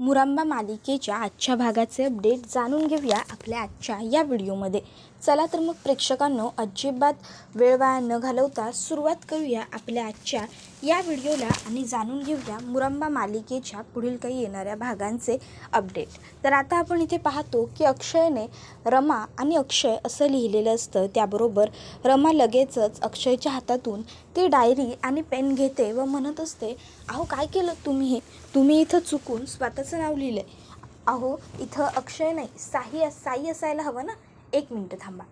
मुरांबा मालिकेच्या आजच्या भागाचे अपडेट जाणून घेऊया आपल्या आजच्या या व्हिडिओमध्ये. चला तर मग प्रेक्षकांनो, अजिबात वेळ वाया न घालवता सुरुवात करूया आपल्या आजच्या या व्हिडिओला आणि जाणून घेऊया मुरांबा मालिकेच्या पुढील काही येणाऱ्या भागांचे अपडेट. तर आता आपण इथे पाहतो की अक्षयने रमा आणि अक्षय असं लिहिलेलं असतं. त्याबरोबर रमा लगेचच अक्षयच्या हातातून ती डायरी आणि पेन घेते व म्हणत असते, अहो काय केलं तुम्ही? तुम्ही इथं चुकून स्वतःचं नाव लिहिलं आहे. अहो इथं अक्षय नाही, साई असायला हवं ना. 1 मिनटं थांबा.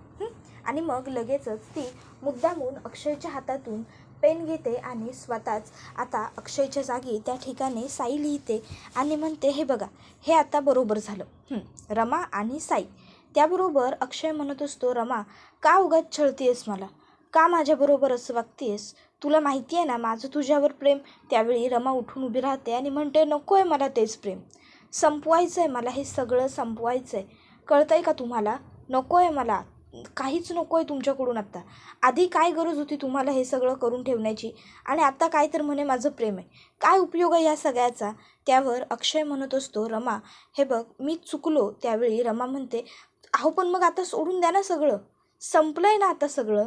आणि मग लगेचच ती मुद्दामून अक्षयच्या हातातून पेन घेते आणि स्वतःच आता अक्षयच्या जागी त्या ठिकाणी साई लिहिते आणि म्हणते, हे बघा, हे आता बरोबर झालं. रमा आणि साई. त्याबरोबर अक्षय म्हणत असतो, रमा का उगाच छळतीयस मला? का माझ्याबरोबर असं वागतेस? तुला माहिती आहे ना माझं तुझ्यावर प्रेम. त्यावेळी रमा उठून उभी राहते आणि म्हणते, नको आहे मला तेच प्रेम. संपवायचं आहे मला, हे सगळं संपवायचं आहे. कळतं आहे का तुम्हाला? नको आहे मला, काहीच नको आहे तुमच्याकडून आत्ता. आधी काय गरज होती तुम्हाला हे सगळं करून ठेवण्याची, आणि आता काय तर म्हणे माझं प्रेम आहे. काय उपयोग आहे या सगळ्याचा? त्यावर अक्षय म्हणत असतो, रमा हे बघ मी चुकलो. त्यावेळी रमा म्हणते, अहो पण मग आता सोडून द्या ना सगळं. संपलं आहे ना आता सगळं.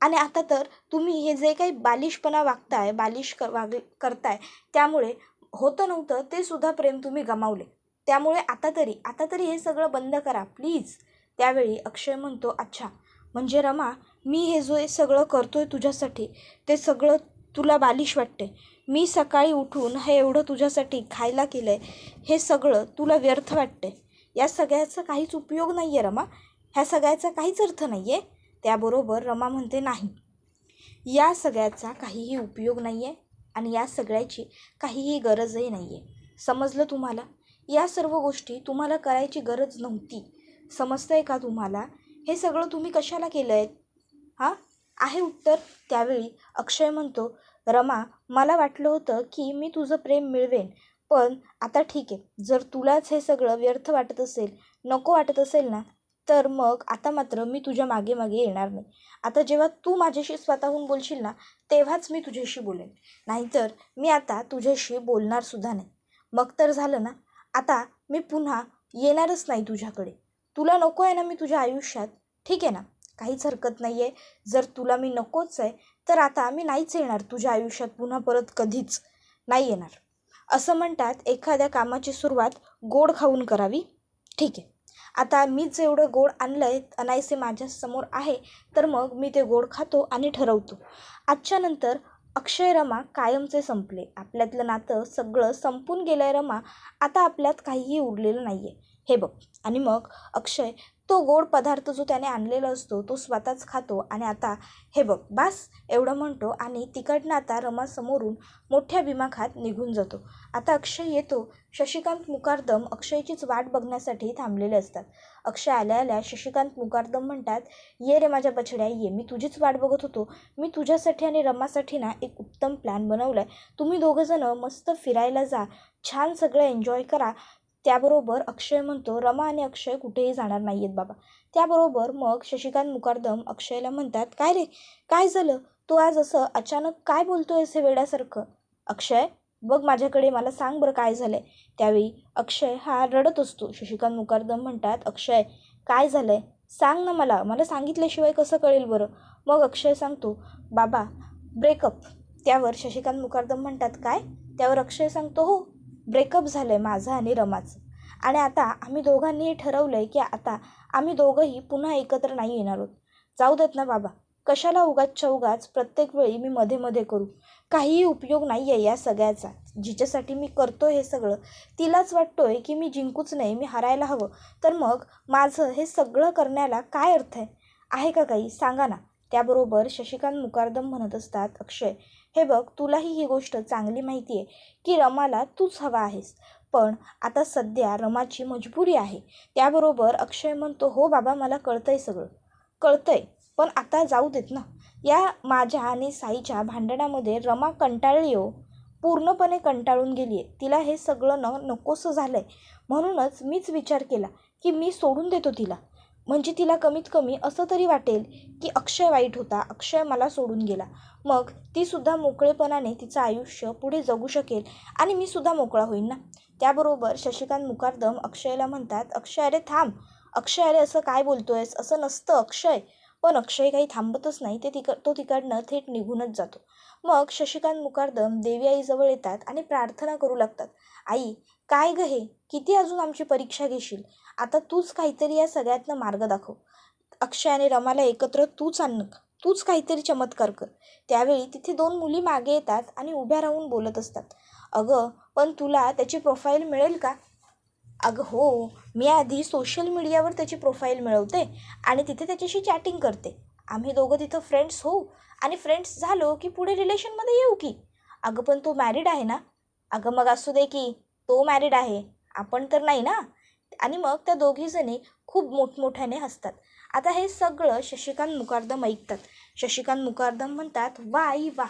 आणि आता तर तुम्ही हे जे काही बालिशपणा वागताय, करताय, त्यामुळे होतं नव्हतं ते सुद्धा प्रेम तुम्ही गमावले. त्यामुळे आता तरी हे सगळं बंद करा प्लीज. त्यावेळी अक्षय म्हणतो, अच्छा म्हणजे रमा, मी हे जो सगळं करतोय तुझ्यासाठी ते सगळं तुला बालिश वाटते. मी सकाळी उठून हे एवढं तुझ्यासाठी खायला केलं आहे, हे सगळं तुला व्यर्थ वाटते. या सगळ्याचा काहीच उपयोग नाही आहे रमा, ह्या सगळ्याचा काहीच अर्थ नाही आहे. त्याबरोबर रमा म्हणते, नाही, या सगळ्याचा काहीही उपयोग नाही आहे आणि या सगळ्याची काहीही गरजही नाही आहे. समजलं तुम्हाला? या सर्व गोष्टी तुम्हाला करायची गरज नव्हती. समजतं आहे का तुम्हाला? हे सगळं तुम्ही कशाला केलं आहे? आहे उत्तर? त्यावेळी अक्षय म्हणतो, रमा मला वाटलं होतं की मी तुझं प्रेम मिळवेन, पण आता ठीक आहे. जर तुलाच हे सगळं व्यर्थ वाटत असेल, नको वाटत असेल ना, तर मग आता मात्र मी तुझ्या मागे मागे येणार नाही. आता जेव्हा तू माझ्याशी स्वतःहून बोलशील ना, तेव्हाच मी तुझ्याशी बोलेन, नाहीतर मी आता तुझ्याशी बोलणारसुद्धा नाही. मग तर झालं ना. आता मी पुन्हा येणारच नाही तुझ्याकडे. तुला नको आहे ना मी तुझ्या आयुष्यात? ठीक आहे ना, काहीच हरकत नाही आहे. जर तुला मी नकोच आहे, तर आता मी नाहीच येणार तुझ्या आयुष्यात पुन्हा, परत कधीच नाही येणार. असं म्हणतात, एखाद्या कामाची सुरुवात गोड खाऊन करावी. ठीक आहे, आता मीच एवढं गोड आणलं आहे, अनायसे माझ्यासमोर आहे, तर मग मी ते गोड खातो आणि ठरवतो. आजच्या नंतर अक्षय रमा कायमचे संपले. आपल्यातलं नातं सगळं संपून गेलं आहे रमा. आता आपल्यात काहीही उरलेलं नाही आहे, हे बघ. आणि मग अक्षय तो गोड पदार्थ जो त्याने आणलेला असतो तो स्वतःच खातो आणि आता हे बघ बास एवढं म्हणतो आणि तिकडनं आता रमा समोरून मोठ्या बिमाखात निघून जातो. आता अक्षय येतो. शशिकांत मुकादम अक्षयचीच वाट बघण्यासाठी थांबलेले असतात. अक्षय आल्या शशिकांत मुकादम म्हणतात, ये रे माझ्या बछड्या ये, मी तुझीच वाट बघत होतो. मी तुझ्यासाठी आणि रमासाठी ना एक उत्तम प्लॅन बनवला आहे. तुम्ही दोघंजणं मस्त फिरायला जा, छान सगळं एन्जॉय करा. त्याबरोबर अक्षय म्हणतो, रमा आणि अक्षय कुठेही जाणार नाही आहेत बाबा. त्याबरोबर मग शशिकांत मुकादम अक्षयला म्हणतात, काय रे, काय झालं? तू आज असं अचानक काय बोलतोयस हे वेड्यासारखं? अक्षय बघ माझ्याकडे, मला सांग बरं काय झालं आहे. त्यावेळी अक्षय हा रडत असतो. शशिकांत मुकादम म्हणतात, अक्षय काय झालं आहे सांग ना मला सांगितल्याशिवाय कसं कळेल बरं? मग अक्षय सांगतो, बाबा ब्रेकअप. त्यावर शशिकांत मुकादम म्हणतात, काय? त्यावर अक्षय सांगतो, हो, ब्रेकअप झालं आहे माझं आणि रमाचं. आणि आता आम्ही दोघांनीही ठरवलं आहे की आता आम्ही दोघंही पुन्हा एकत्र नाही येणार आहोत. जाऊ देत ना बाबा, कशाला उगाचच्या उगाच प्रत्येक वेळी मी मध्ये करू? काहीही उपयोग नाही आहे या सगळ्याचा. जिच्यासाठी मी करतो हे सगळं, तिलाच वाटतोय की मी जिंकूच नाही, मी हारायला हवं. तर मग माझं हे सगळं करण्याला काय अर्थ आहे का काही? सांगा ना. त्याबरोबर शशिकांत मुकादम म्हणत असतात, अक्षय हे बघ, तुलाही ही गोष्ट चांगली माहिती आहे की रमाला तूच हवा आहेस, पण आता सध्या रमाची मजबुरी आहे. त्याबरोबर अक्षय म्हणतो, हो बाबा मला कळतंय, सगळं कळतंय, पण आता जाऊ देत ना. या माझ्या आणि साईच्या भांडणामध्ये रमा कंटाळली हो, पूर्णपणे कंटाळून गेली आहे. तिला हे सगळं नकोसं झालं आहे. म्हणूनच मीच विचार केला की मी सोडून देतो तिला. म्हणजे तिला कमीत कमी असं तरी वाटेल की अक्षय वाईट होता, अक्षय मला सोडून गेला. मग तीसुद्धा मोकळेपणाने तिचं आयुष्य पुढे जगू शकेल आणि मी सुद्धा मोकळा होईन ना. त्याबरोबर शशिकांत मुकादम अक्षयला म्हणतात, अक्षय अरे थांब, अक्षय अरे असं काय बोलतोयस, असं नसतं अक्षय. पण अक्षय काही थांबतच नाही, तो तिकडनं थेट निघूनच जातो. मग शशिकांत मुकादम देवी आईजवळ येतात आणि प्रार्थना करू लागतात. आई, काय ग हे, किती अजून आमची परीक्षा घेशील? आता तूच काहीतरी या सगळ्यातनं मार्ग दाखव. अक्षय आणि रमाला एकत्र तूच आण, तूच काहीतरी चमत्कार कर. त्यावेळी तिथे 2 मुली मागे येतात आणि उभ्या राहून बोलत असतात. अगं, पण तुला त्याची प्रोफाईल मिळेल का? अगं हो, मी आधी सोशल मीडियावर त्याची प्रोफाईल मिळवते आणि तिथे त्याच्याशी चॅटिंग करते. आम्ही दोघं तिथं फ्रेंड्स होऊ आणि फ्रेंड्स झालो की पुढे रिलेशनमध्ये येऊ की. अगं पण तो मॅरिड आहे ना? अगं मग असू दे की, तो मॅरिड आहे, आपण तर नाही ना. आणि मग त्या दोघीजणी खूप मोठमोठ्याने हसतात. आता हे सगळं शशिकांत मुकादम ऐकतात. शशिकांत मुकादम म्हणतात, वा आई वा,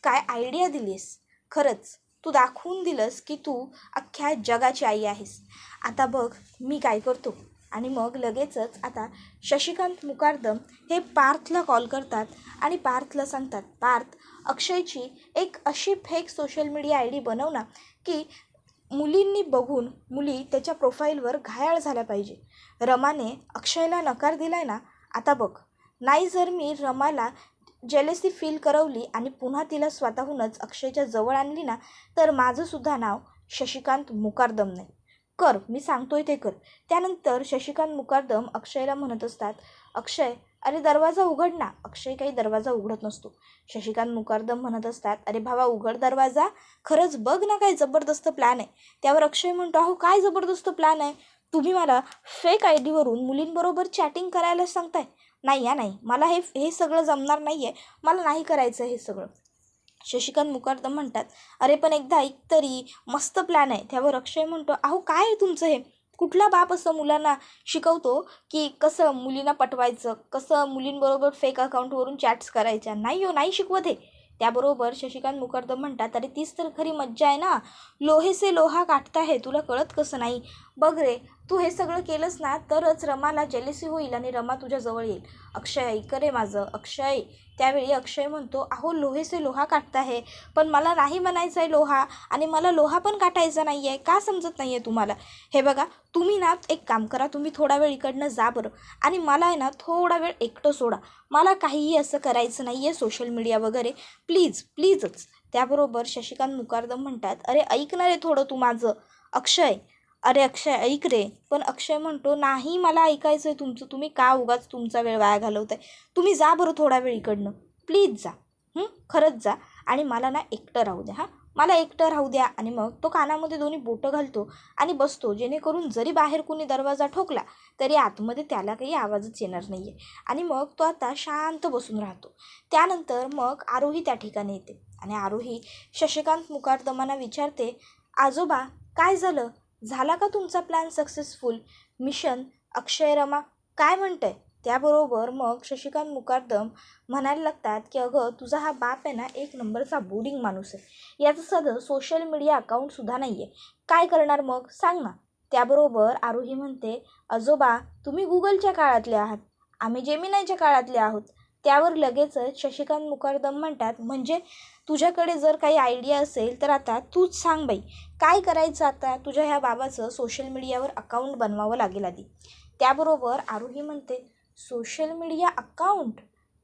काय आयडिया दिलीस. खरंच तू दाखवून दिलंस की तू अख्ख्या जगाची आई आहेस. आता बघ मी काय करतो. आणि मग लगेचच आता शशिकांत मुकादम हे पार्थला कॉल करतात आणि पार्थला सांगतात, पार्थ, अक्षयची एक अशी fake social media I D बनव ना की मुलींनी बघून मुली त्याच्या प्रोफाईलवर घायाळ झाल्या पाहिजे. रमाने अक्षयला नकार दिलाय ना, आता बघ, नाही जर मी रमाला जेलसी फील करवली आणि पुन्हा तिला स्वतःहूनच अक्षयच्या जवळ आणली ना, तर माझंसुद्धा नाव शशिकांत मुकादम नाही. कर, मी सांगतोय ते कर. त्यानंतर शशिकांत मुकादम अक्षयला म्हणत असतात, अक्षय अरे दरवाजा उघड ना. अक्षय काही दरवाजा उघडत नसतो. शशिकांत मुकादम म्हणत असतात, अरे भावा उघड दरवाजा, खरंच बघ ना काय जबरदस्त प्लॅन आहे. त्यावर अक्षय म्हणतो, अहो काय जबरदस्त प्लॅन आहे, तुम्ही मला फेक आय डीवरून मुलींबरोबर चॅटिंग करायला सांगताय. नाही या नाही, मला हे हे सगळं जमणार नाही आहे, मला नाही करायचं हे सगळं. शशिकांत मुकादम म्हणतात, अरे पण एकदा ऐक तरी, मस्त प्लॅन आहे. त्यावर अक्षय म्हणतो, अहो काय आहे तुमचं हे, कुठला बाप असं मुलांना शिकवतो की कसं मुलींना पटवायचं, कसं मुलींबरोबर फेक अकाउंटवरून चॅट्स करायच्या. नाही हो, नाही शिकवत हे. त्याबरोबर शशिकांत मुकादम म्हणतात, अरे तीच तर खरी मज्जा आहे ना, लोहे से लोहा काटता है, तुला कळत कसं नाही. बघ रे, तू हे सगळं केलंस ना तरच रमाला जेलसी होईल आणि रमा तुझ्याजवळ येईल. अक्षय ऐक रे माझं, अक्षय. त्यावेळी अक्षय म्हणतो, अहो लोहे से लोहा काटता है, पण मला नाही म्हणायचं आहे लोहा, आणि मला लोहा पण काटायचा नाही आहे. का समजत नाही आहे तुम्हाला? हे बघा, तुम्ही ना एक काम करा, तुम्ही थोडा वेळ इकडनं जा बरं, आणि मला आहे ना थोडा वेळ एकटं सोडा. मला काहीही असं करायचं नाही आहे सोशल मीडिया वगैरे, प्लीज प्लीजच. त्याबरोबर शशिकांत मुकादम म्हणतात, अरे ऐक ना रे थोडं तू माझं, अक्षय. अरे अक्षय ऐक रे. पण अक्षय म्हणतो, नाही मला ऐकायचं आहे तुमचं, तुम्ही का उगाच तुमचा वेळ वाया घालवताय. तुम्ही जा बरं थोडा वेळ इकडनं, प्लीज जा. खरंच जा, आणि मला ना एकटं राहू द्या. मला एकटं राहू द्या. आणि मग तो कानामध्ये दोन्ही बोटं घालतो आणि बसतो, जेणेकरून जरी बाहेर कोणी दरवाजा ठोकला तरी आतमध्ये त्याला काही आवाजच येणार नाही आहे. आणि मग तो आता शांत बसून राहतो. त्यानंतर मग आरोही त्या ठिकाणी येते आणि आरोही शशिकांत मुकादमांना विचारते, आजोबा काय झालं, झाला का तुमचा प्लॅन सक्सेसफुल मिशन? अक्षय रमा काय म्हणतंय? त्याबरोबर मग शशिकांत मुकादम म्हणायला लागतात की अगं तुझा हा बाप आहे ना एक नंबरचा बोर्डिंग माणूस आहे, याचं साधं सोशल मीडिया अकाउंटसुद्धा नाही आहे, काय करणार मग सांग ना. त्याबरोबर आरोही म्हणते, आजोबा तुम्ही गुगलच्या काळातले आहात, आम्ही जेमिनायच्या काळातले आहोत. त्यावर लगेचच शशिकांत मुकादम म्हणतात, म्हणजे तुझ्याकडे जर काही आयडिया असेल तर आता तूच सांग बाई, काय करायचं आता, तुझ्या ह्या बाबाचं सोशल मीडियावर अकाउंट बनवावं लागेल आधी. त्याबरोबर आरोही म्हणते, सोशल मीडिया अकाउंट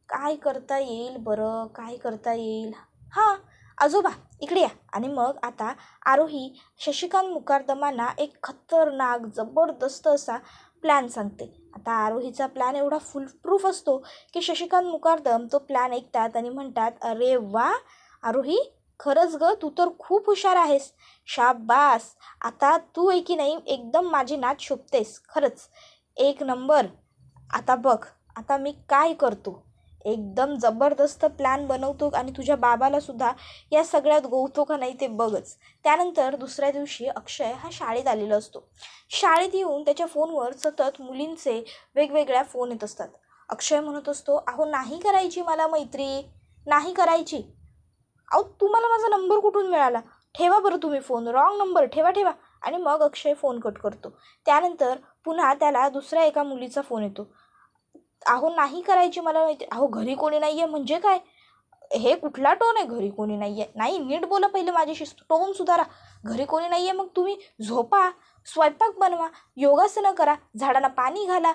काय करता येईल बरं, काय करता येईल. हां आजोबा इकडे या. आणि मग आता आरोही शशिकांत मुकादमांना एक खतरनाक जबरदस्त असा प्लॅन सांगते. आता आरोहीचा प्लॅन एवढा फुल प्रूफ असतो की शशिकांत मुकादम तो प्लॅन ऐकतात आणि म्हणतात, अरे वा आरोही, खरंच ग तू तर खूप हुशार आहेस, शाबास. आता तू आहे की नाही एकदम माझी नात शोभतेस, खरंच एक नंबर. आता बघ, आता मी काय करतो, एकदम जबरदस्त प्लॅन बनवतो आणि तुझ्या बाबाला सुद्धा या सगळ्यात गोवतो का नाही ते बघच. त्यानंतर दुसऱ्या दिवशी अक्षय हा शाळेत आलेला असतो. शाळेत येऊन त्याच्या फोनवर सतत मुलींचे वेगवेगळ्या फोन येत असतात. अक्षय म्हणत असतो, अहो नाही करायची मला मैत्री, नाही करायची. अहो तुम्हाला माझा नंबर कुठून मिळाला, ठेवा बरं तुम्ही फोन, रॉंग नंबर, ठेवा ठेवा. आणि मग अक्षय फोन कट करतो. त्यानंतर पुन्हा त्याला दुसऱ्या एका मुलीचा फोन येतो. अहो नाही करायची मला माहिती, अहो घरी कोणी नाही आहे म्हणजे काय, हे कुठला टोन आहे, घरी कोणी नाही आहे, नाही नीट बोला पहिले माझ्याशी, टोन सुधारा, घरी कोणी नाही आहे मग तुम्ही झोपा, स्वयंपाक बनवा, योगासनं करा, झाडांना पाणी घाला,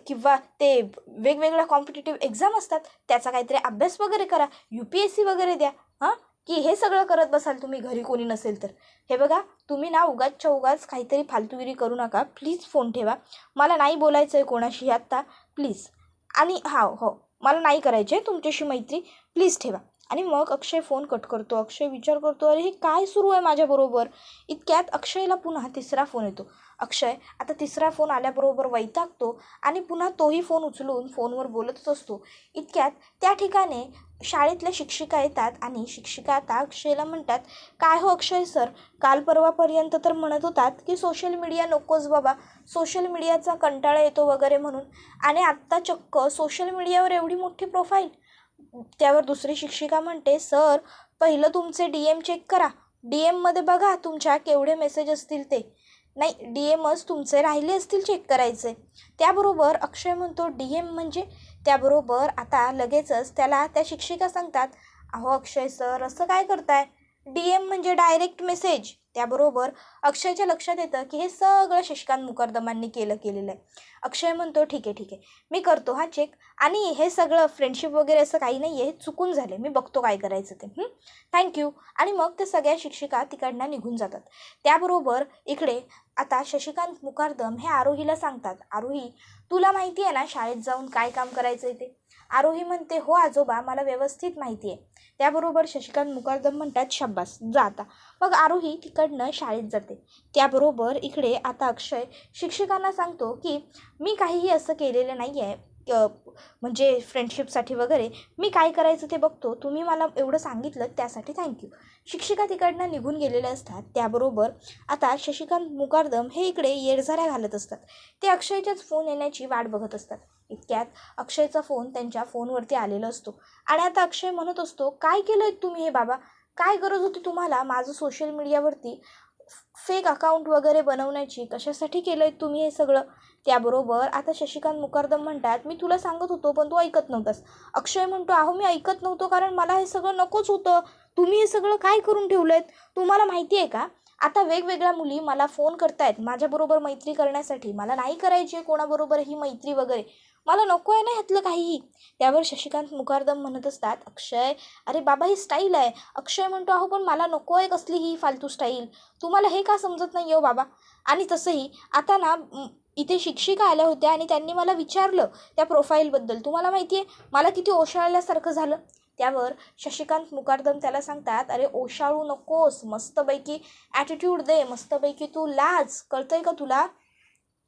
किंवा ते वेगवेगळ्या कॉम्पिटिटिव्ह एक्झाम असतात त्याचा काहीतरी अभ्यास वगैरे करा, UPSC वगैरे द्या. हां, की हे सगळं करत बसाल तुम्ही घरी कोणी नसेल तर. हे बघा, तुम्ही ना उगाचच्या उगाच काहीतरी फालतूगिरी करू नका. प्लीज फोन ठेवा. मला नाही बोलायचं आहे कोणाशी आत्ता, प्लीज. आणि हो, मला नाही करायची आहे तुमच्याशी मैत्री, प्लीज ठेवा. आणि मग अक्षय फोन कट करतो. अक्षय विचार करतो, अरे हे काय सुरू आहे माझ्याबरोबर. इतक्यात अक्षयला पुन्हा तिसरा फोन येतो. अक्षय आता तिसरा फोन आल्याबरोबर वैतागतो आणि पुन्हा तोही फोन उचलून फोनवर बोलतच असतो. इतक्यात त्या ठिकाणी शाळेतल्या शिक्षिका येतात आणि शिक्षिका आता अक्षयला म्हणतात, काय हो अक्षय सर, काल परवापर्यंत तर म्हणत होतात की सोशल मीडिया नकोच बाबा, सोशल मीडियाचा कंटाळा येतो वगैरे म्हणून, आणि आत्ता चक्क सोशल मीडियावर एवढी मोठी प्रोफाईल. त्यावर दुसरी शिक्षिका म्हणते, सर पहिलं तुमचे DM चेक करा, DMमध्ये बघा तुमच्या केवढे मेसेज असतील ते. नाही, DMच तुमचे राहिले असतील चेक करायचे. त्याबरोबर अक्षय म्हणतो, DM म्हणजे? त्याबरोबर आता लगेचच त्याला त्या शिक्षिका सांगतात, अहो अक्षय सर असं काय करताय, DM म्हणजे डायरेक्ट मेसेज. त्याबरोबर अक्षयच्या लक्षात येतं की हे सगळं शशिकांत मुकर्दमांनी केलेलं आहे. अक्षय म्हणतो, ठीक आहे, मी करतो हा चेक, आणि हे सगळं फ्रेंडशिप वगैरे असं काही नाही आहे, चुकून झाले, मी बघतो काय करायचं ते, थँक्यू. आणि मग ते सगळ्या शिक्षिका तिकडनं निघून जातात. त्याबरोबर इकडे आता शशिकांत मुकर्दम हे आरोहीला सांगतात, आरोही तुला माहिती आहे ना शाळेत जाऊन काय काम करायचं आहे ते. आरोही म्हणते, हो आजोबा, मला व्यवस्थित माहिती आहे. त्याबरोबर शशिकांत मुकर्दम म्हणतात, शाब्बास, जा आता. मग आरोही तिकडनं शाळेत जाते. त्याबरोबर इकडे आता अक्षय शिक्षकांना सांगतो की मी काहीही असं केलेलं नाही आहे, म्हणजे फ्रेंडशिपसाठी वगैरे, मी काय करायचं ते बघतो, तुम्ही मला एवढं सांगितलं त्यासाठी थँक्यू. शिक्षिका तिकडनं निघून गेलेल्या असतात. त्याबरोबर आता शशिकांत मुकर्दम हे इकडे येडझाऱ्या घालत असतात. ते अक्षयच्याच फोन येण्याची वाट बघत असतात. इतक्यात अक्षयचा फोन त्यांच्या फोनवरती आलेला असतो आणि आता अक्षय म्हणत असतो, काय केलं आहे तुम्ही हे बाबा, काय गरज होती तुम्हाला माझं सोशल मीडियावरती फेक अकाउंट वगैरे बनवण्याची, कशासाठी केलं आहे तुम्ही हे सगळं. त्याबरोबर आता शशिकांत मुकर्दम म्हणतात, मी तुला सांगत होतो पण तू ऐकत नव्हतास. अक्षय म्हणतो, अहो मी ऐकत नव्हतो कारण मला हे सगळं नकोच होतं, तुम्ही हे सगळं काय करून ठेवलं आहे. तुम्हाला माहिती आहे का, आता वेगवेगळ्या मुली मला फोन करतायत माझ्याबरोबर मैत्री करण्यासाठी, मला नाही करायची आहे कोणाबरोबर ही मैत्री वगैरे, मला नको आहे ना ह्यातलं काहीही. त्यावर शशिकांत मुकर्दम म्हणत असतात, अक्षय अरे बाबा ही स्टाईल आहे. अक्षय म्हणतो, अहो पण मला नको आहे कसली ही फालतू स्टाईल, तुम्हाला हे का समजत नाही हो बाबा. आणि तसंही आता ना इथे शिक्षिका आल्या होत्या आणि त्यांनी मला विचारलं त्या प्रोफाईलबद्दल, तुम्हाला माहिती आहे मला किती ओशाळल्यासारखं झालं. त्यावर शशिकांत मुकर्दम त्याला सांगतात, अरे ओशाळू नकोस, मस्तपैकी ॲटिट्यूड दे, मस्तपैकी तू लाज, कळतंय का तुला.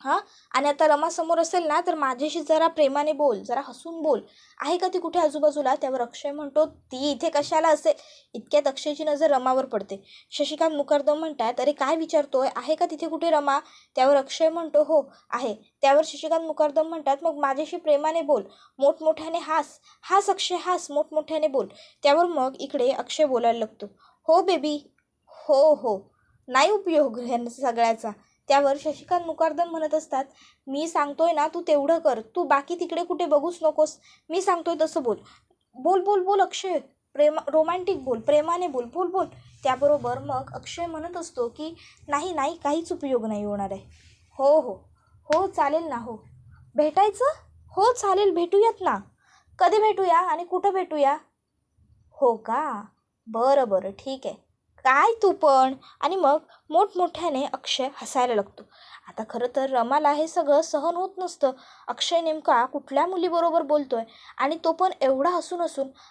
हां, आणि आता रमासमोर असेल ना तर माझ्याशी जरा प्रेमाने बोल, जरा हसून बोल, आहे का ती कुठे आजूबाजूला. त्यावर अक्षय म्हणतो, ती इथे कशाला असेल. इतक्यात अक्षयची नजर रमावर पडते. शशिकांत मुकर्दम म्हणतात, अरे काय विचारतोय, आहे का तिथे कुठे रमा. त्यावर अक्षय म्हणतो, हो आहे. त्यावर शशिकांत मुकर्दम म्हणतात, मग माझ्याशी प्रेमाने बोल, मोठमोठ्याने हास अक्षय हास, मोठमोठ्याने बोल. त्यावर मग इकडे अक्षय बोलायला लागतो, हो बेबी, हो, नाही उपयोग ह्या सगळ्याचा. त्यावर शशिकांत मुकर्दम म्हणत असतात, मी सांगतोय ना तू तेवढं कर, तू बाकी तिकडे कुठे बघूच नकोस, मी सांगतोय तसं बोल, बोल अक्षय, रोमॅन्टिक बोल, प्रेमाने बोल. त्याबरोबर मग अक्षय म्हणत असतो की नाही काहीच उपयोग नाही होणार आहे. हो चालेल ना, हो भेटायचं, हो चालेल भेटूयात ना, कधी भेटूया आणि कुठं भेटूया. हो का, बरं ठीक आहे, काय तू पण. आणि मग मोठमोठ्याने अक्षय हसायला लागतो. आता खरं तर रमाला हे सगळं सहन होत नसतं, अक्षय नेमका कुठल्या मुलीबरोबर बोलतोय आणि तो पण एवढा हसून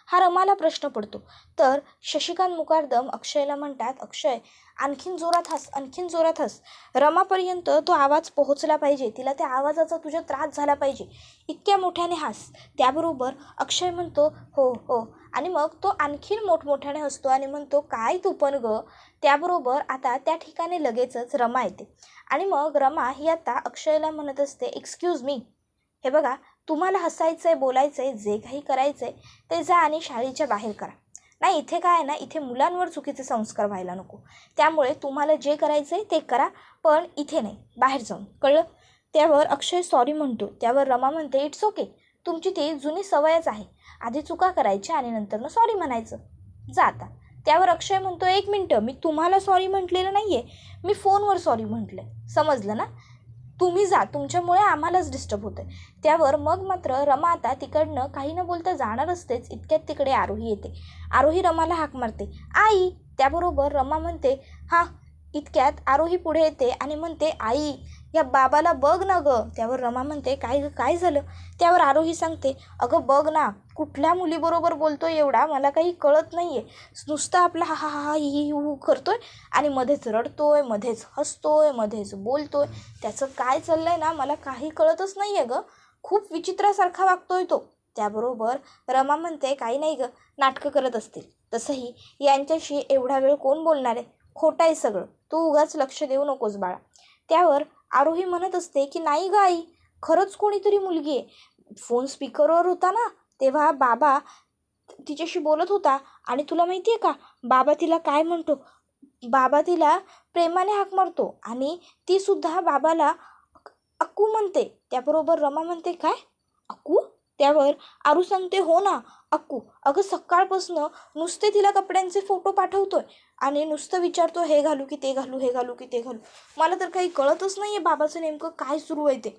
हा रमाला प्रश्न पडतो. तर शशिकांत मुकर्दम अक्षयला म्हणतात, अक्षय आणखीन जोरात हस, रमापर्यंत तो आवाज पोहोचला पाहिजे, तिला त्या आवाजाचा तुझ्या त्रास झाला पाहिजे, इतक्या मोठ्याने हस. त्याबरोबर अक्षय म्हणतो, हो, आणि मग तो आणखीन मोठमोठ्याने हसतो आणि म्हणतो, काय तू पण ग. त्याबरोबर आता त्या ठिकाणी लगेचच रमा येते आणि मग रमा ही आता अक्षयला म्हणत असते, एक्सक्यूज मी, हे बघा तुम्हाला हसायचं आहे, बोलायचं आहे, जे काही करायचं आहे ते जा आणि शाळेच्या बाहेर करा. नाही इथे काय आहे ना, इथे मुलांवर चुकीचे संस्कार व्हायला नको, त्यामुळे तुम्हाला जे करायचं आहे ते करा, पण इथे नाही, बाहेर जाऊन, कळलं. त्यावर अक्षय सॉरी म्हणतो. त्यावर रमा म्हणते, इट्स ओके, तुमची ती जुनी सवयच आहे, आधी चुका करायच्या आणि नंतरनं सॉरी म्हणायचं, जा आता. त्यावर अक्षय म्हणतो, 1 मिनटं, मी तुम्हाला सॉरी म्हटलेलं नाही आहे, मी फोनवर सॉरी म्हटलं आहे, समजलं ना, तुम्ही जा, तुमच्यामुळे आम्हालाच डिस्टर्ब होतं आहे. त्यावर मग मात्र रमा आता तिकडनं काही न बोलता जाणार असतेच, इतक्यात तिकडे आरोही येते. आरोही रमाला हाक मारते, आई. त्याबरोबर रमा म्हणते, हां. इतक्यात आरोही पुढे येते आणि म्हणते, आई, या बाबाला बघ ना गं. त्यावर रमा म्हणते, काय झालं? त्यावर आरोही सांगते, अगं बघ ना, कुठल्या मुलीबरोबर बोलतोय एवढा, मला काही कळत नाही आहे. नुसतं आपला हा हा हा हा ही हू करतोय आणि मध्येच रडतोय, मध्येच हसतोय, मध्येच बोलतोय. त्याचं काय चाललं आहे ना, मला काही कळतच नाही आहे गं. खूप विचित्रासारखा वागतोय तो. त्याबरोबर रमा म्हणते, काही नाही गं, नाटकं करत असतील. तसंही यांच्याशी एवढा वेळ कोण बोलणार आहे? खोटं आहे सगळं. तू उगाच लक्ष देऊ नकोस बाळा. त्यावर आरोही म्हणत असते की नाही गं आई, खरंच कोणीतरी मुलगी आहे. फोन स्पीकरवर होता ना, तेव्हा बाबा तिच्याशी बोलत होता आणि तुला माहिती आहे का, बाबा तिला काय म्हणतो? बाबा तिला प्रेमाने हाक मारतो आणि ती सुद्धा बाबाला अक्कू म्हणते. त्याबरोबर रमा म्हणते, काय अक्कू? त्यावर आरू सांगते, हो ना अक्कू. अगं सकाळपासनं नुसते तिला कपड्यांचे फोटो पाठवतोय आणि नुसतं विचारतो, हे घालू की ते घालू, हे घालू की ते घालू. मला तर काही कळतच नाही आहे बाबाचं नेमकं काय सुरू आहे ते.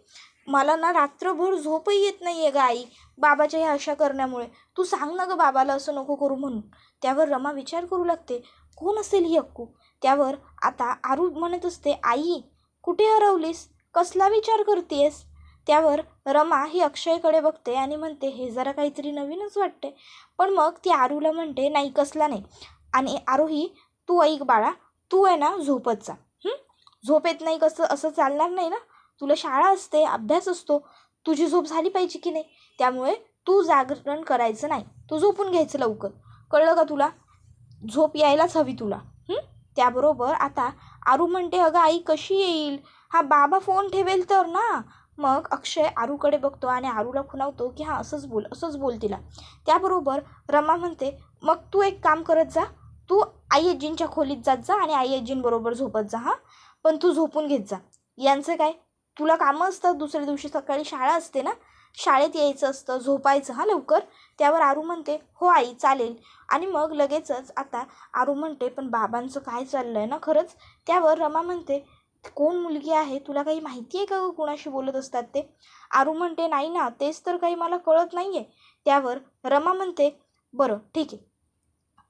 मला ना रात्रभर झोपही येत नाही आहे गं आई, बाबाच्या ह्या अशा करण्यामुळे. तू सांग ना गं बाबाला असं नको करू म्हणून. त्यावर रमा विचार करू लागते, कोण असेल ही अक्कू? त्यावर आता आरू म्हणत असते, आई कुठे हरवलीस? कसला विचार करतेस? त्यावर रमा ही अक्षयकडे बघते आणि म्हणते, हे जरा काहीतरी नवीनच वाटते. पण मग ती आरूला म्हणते, नाही कसला नाही. आणि आरोही, तू ऐक बाळा, तू आहे ना झोपत जा. झोप येत नाही कसं, असं चालणार नाही ना. तुला शाळा असते, अभ्यास असतो, तुझी झोप झाली पाहिजे की नाही. त्यामुळे तू जागरण करायचं नाही, तू झोपून घ्यायचं लवकर. कळलं का तुला? झोप यायलाच हवी तुला. त्याबरोबर आता आरू म्हणते, अगं आई कशी येईल? हा बाबा फोन ठेवेल तर ना. मग अक्षय आरूकडे बघतो आणि आरूला खुणावतो की हां असंच बोल तिला. त्याबरोबर रमा म्हणते, मग तू एक काम करत जा, तू आई आजींच्या खोलीत जात जा आणि आई आजींबरोबर झोपत जा. हां, पण तू झोपून घेत जा. यांचं काय, तुला कामं असतात, दुसऱ्या दिवशी सकाळी शाळा असते ना, शाळेत यायचं असतं, झोपायचं हां लवकर. त्यावर आरू म्हणते, हो आई चालेल. आणि मग लगेचच आता आरू म्हणते, पण बाबांचं काय चाललं आहे ना खरंच. त्यावर रमा म्हणते, कोण मुलगी आहे, तुला काही माहिती आहे का गं कुणाशी बोलत असतात ते? आरू म्हणते, नाही ना, तेच तर काही मला कळत नाही आहे. त्यावर रमा म्हणते, बरं ठीक आहे.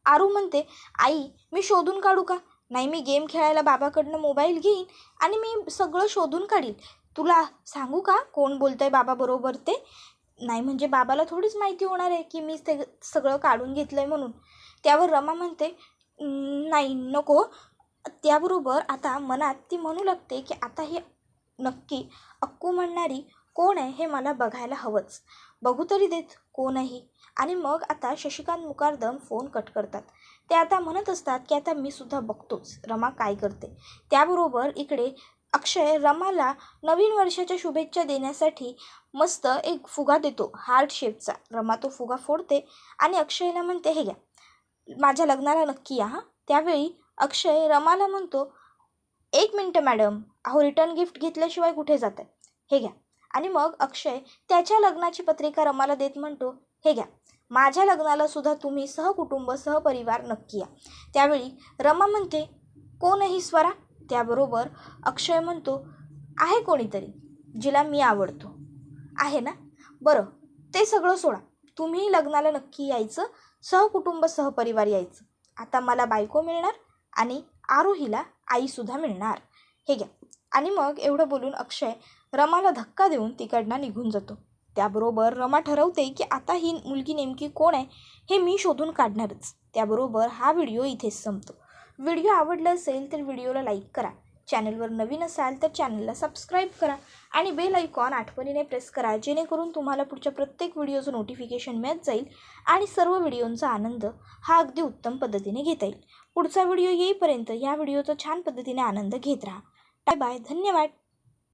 आरू म्हणते, आई मी शोधून काढू का? नाही, मी गेम खेळायला बाबाकडनं मोबाईल घेईन आणि मी सगळं शोधून काढीन. तुला सांगू का कोण बोलतं आहे बाबाबरोबर ते? नाही म्हणजे बाबाला थोडीच माहिती होणार आहे की मी ते सगळं काढून घेतलं आहे म्हणून. त्यावर रमा म्हणते, नाही नको. त्याबरोबर आता मनात ती म्हणू लागते की आता हे नक्की अक्कू म्हणणारी कोण आहे हे मला बघायला हवंच. बघू तरी देत कोणही. आणि मग आता शशिकांत मुकादम फोन कट करतात. ते आता म्हणत असतात की आता मी सुद्धा बघतोच रमा काय करते. त्याबरोबर इकडे अक्षय रमाला नवीन वर्षाच्या शुभेच्छा देण्यासाठी मस्त एक फुगा देतो हार्ट शेपचा. रमा तो फुगा फोडते आणि अक्षयला म्हणते, हे घ्या, माझ्या लग्नाला नक्की या हां. त्यावेळी अक्षय रमाला म्हणतो, 1 मिनटं मॅडम, अहो रिटर्न गिफ्ट घेतल्याशिवाय कुठे जात आहे, हे घ्या. आणि मग अक्षय त्याच्या लग्नाची पत्रिका रमाला देत म्हणतो, हे घ्या, माझ्या लग्नाला सुद्धा तुम्ही सहकुटुंब सहपरिवार नक्की या. त्यावेळी रमा म्हणते, कोण आहे ही स्वरा? त्याबरोबर अक्षय म्हणतो, आहे कोणीतरी जिला मी आवडतो. आहे ना? बरं, ते सगळं सोडा, तुम्ही लग्नाला नक्की यायचं, सहकुटुंब सहपरिवार यायचं. आता मला बायको मिळणार आणि आरोहीला आईसुद्धा मिळणार, हे घ्या. आणि मग एवढं बोलून अक्षय रमाला धक्का देऊन तिकडनं निघून जातो. त्याबरोबर रमा ठरवते की आता ही मुलगी नेमकी कोण आहे हे मी शोधून काढणारच. त्याबरोबर हा व्हिडिओ इथेच संपतो. व्हिडिओ आवडला असेल तर व्हिडिओला लाईक करा. चॅनलवर नवीन असाल तर चॅनलला सबस्क्राईब करा आणि बेल आयकॉन आठवणीने प्रेस करा, जेणेकरून तुम्हाला पुढच्या प्रत्येक व्हिडिओचं नोटिफिकेशन मिळत जाईल आणि सर्व व्हिडिओंचा आनंद हा अगदी उत्तम पद्धतीने घेता येईल. पुढचा व्हिडिओ येईपर्यंत या व्हिडिओचा छान पद्धतीने आनंद घेत राहा. बाय बाय, धन्यवाद.